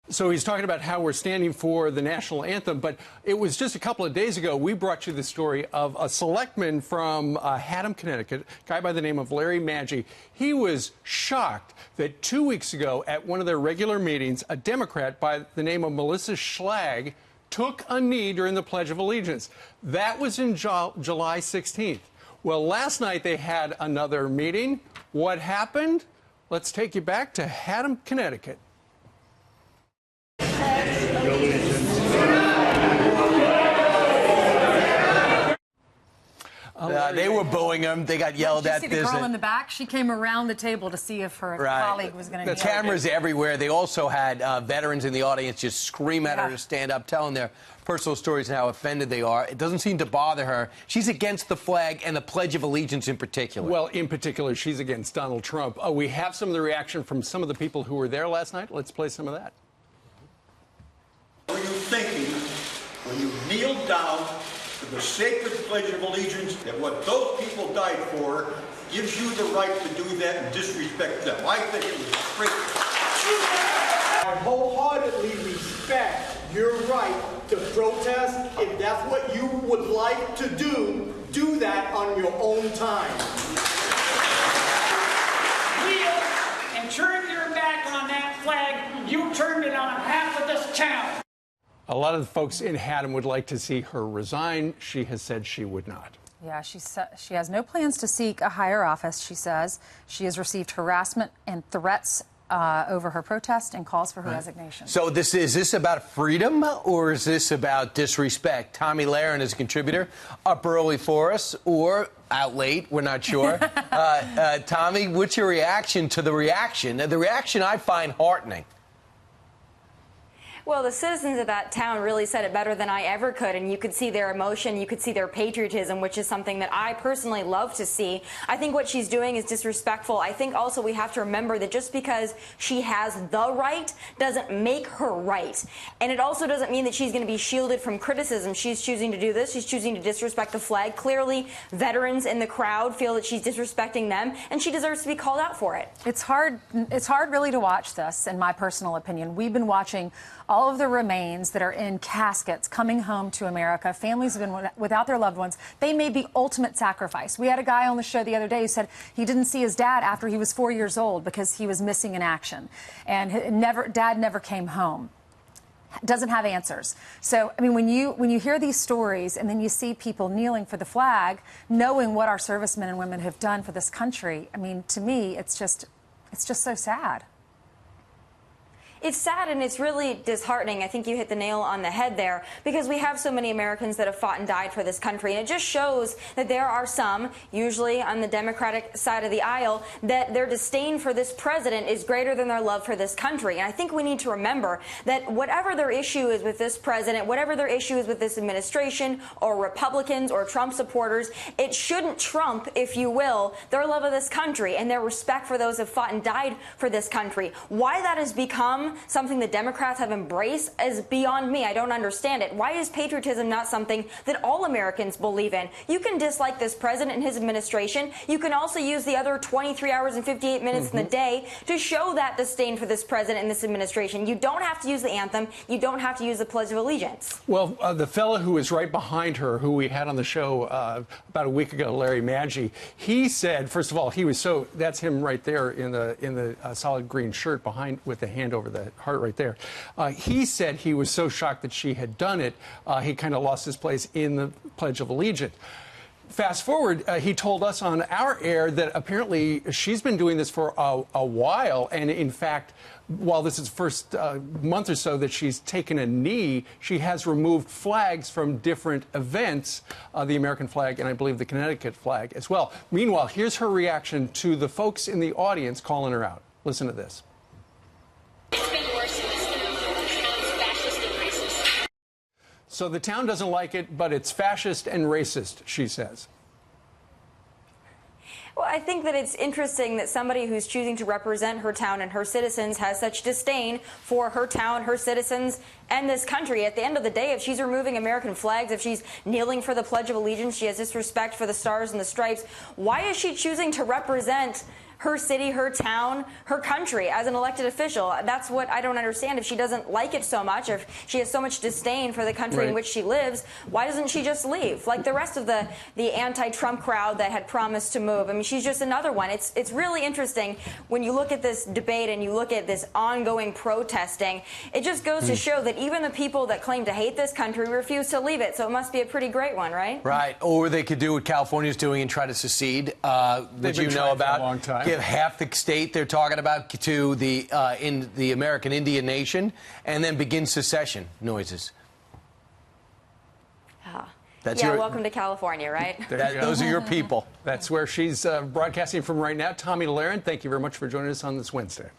So he's talking about how we're standing for the national anthem, but it was just a couple of days ago we brought you the story of a selectman from Haddam, Connecticut, a guy by the name of Larry Maggi. He was shocked that 2 weeks ago at one of their regular meetings, a Democrat by the name of Melissa Schlag took a knee during the Pledge of Allegiance. That was in July 16th. Well, last night they had another meeting. What happened? Let's take you back to Haddam, Connecticut. They were booing him. They got yelled at. Did you see the girl in the back? She came around the table to see if her colleague was going to. The cameras everywhere. They also had veterans in the audience just scream at her to stand up, telling their personal stories and how offended they are. It doesn't seem to bother her. She's against the flag and the Pledge of Allegiance in particular. Well, in particular, she's against Donald Trump. We have some of the reaction from some of the people who were there last night. Let's play some of that. What are you thinking when you kneel down to the sacred Pledge of Allegiance, that what those people died for gives you the right to do that and disrespect them? I think it was great. I wholeheartedly respect your right to protest. If that's what you would like to do that on your own time. Kneel and turn your back on that flag. You turned it on half of this town. A lot of the folks in Haddam would like to see her resign. She has said she would not. Yeah, she has no plans to seek a higher office, she says. She has received harassment and threats over her protest and calls for her resignation. So is this about freedom or is this about disrespect? Tommy Lahren is a contributor, up early for us or out late, we're not sure. Tommy, what's your reaction to the reaction? The reaction I find heartening. Well, the citizens of that town really said it better than I ever could, and you could see their emotion, you could see their patriotism, which is something that I personally love to see. I think what she's doing is disrespectful. I think also we have to remember that just because she has the right doesn't make her right. And it also doesn't mean that she's going to be shielded from criticism. She's choosing to do this. She's choosing to disrespect the flag. Clearly, veterans in the crowd feel that she's disrespecting them, and she deserves to be called out for it. It's hard really to watch this, in my personal opinion. We've been watching all of the remains that are in caskets coming home to America. Families have been without their loved ones. They made the ultimate sacrifice. We had a guy on the show the other day who said he didn't see his dad after he was 4 years old because he was missing in action. And dad never came home. Doesn't have answers. So, I mean, when you hear these stories and then you see people kneeling for the flag, knowing what our servicemen and women have done for this country, I mean, to me, it's just so sad. It's sad and it's really disheartening. I think you hit the nail on the head there because we have so many Americans that have fought and died for this country. And it just shows that there are some, usually on the Democratic side of the aisle, that their disdain for this president is greater than their love for this country. And I think we need to remember that whatever their issue is with this president, whatever their issue is with this administration or Republicans or Trump supporters, it shouldn't trump, if you will, their love of this country and their respect for those who have fought and died for this country. Why that has become something the Democrats have embraced is beyond me. I don't understand it. Why is patriotism not something that all Americans believe in? You can dislike this president and his administration. You can also use the other 23 hours and 58 minutes in the day to show that disdain for this president and this administration. You don't have to use the anthem. You don't have to use the Pledge of Allegiance. Well, the fellow who is right behind her, who we had on the show about a week ago, Larry Maggi, he said, first of all, that's him right there in the solid green shirt behind with the hand over the heart right there. He said he was so shocked that she had done it, he kind of lost his place in the Pledge of Allegiance. Fast forward, he told us on our air that apparently she's been doing this for a while, and in fact, while this is the first month or so that she's taken a knee, she has removed flags from different events, the American flag and I believe the Connecticut flag as well. Meanwhile, here's her reaction to the folks in the audience calling her out. Listen to this. So the town doesn't like it, but it's fascist and racist, she says. Well, I think that it's interesting that somebody who's choosing to represent her town and her citizens has such disdain for her town, her citizens, and this country. At the end of the day, if she's removing American flags, if she's kneeling for the Pledge of Allegiance, she has disrespect for the stars and the stripes, why is she choosing to represent her city, her town, her country as an elected official. That's what I don't understand. If she doesn't like it so much, if she has so much disdain for the country in which she lives, why doesn't she just leave? Like the rest of the anti-Trump crowd that had promised to move. I mean, she's just another one. It's really interesting when you look at this debate and you look at this ongoing protesting. It just goes to show that even the people that claim to hate this country refuse to leave it. So it must be a pretty great one, right? Right. Or they could do what California's doing and try to secede. That you know about. For a long time. Give half the state they're talking about to the in the American Indian nation, and then begin secession noises. That's welcome to California, right? Those are your people. That's where she's broadcasting from right now. Tomi Lahren, thank you very much for joining us on this Wednesday.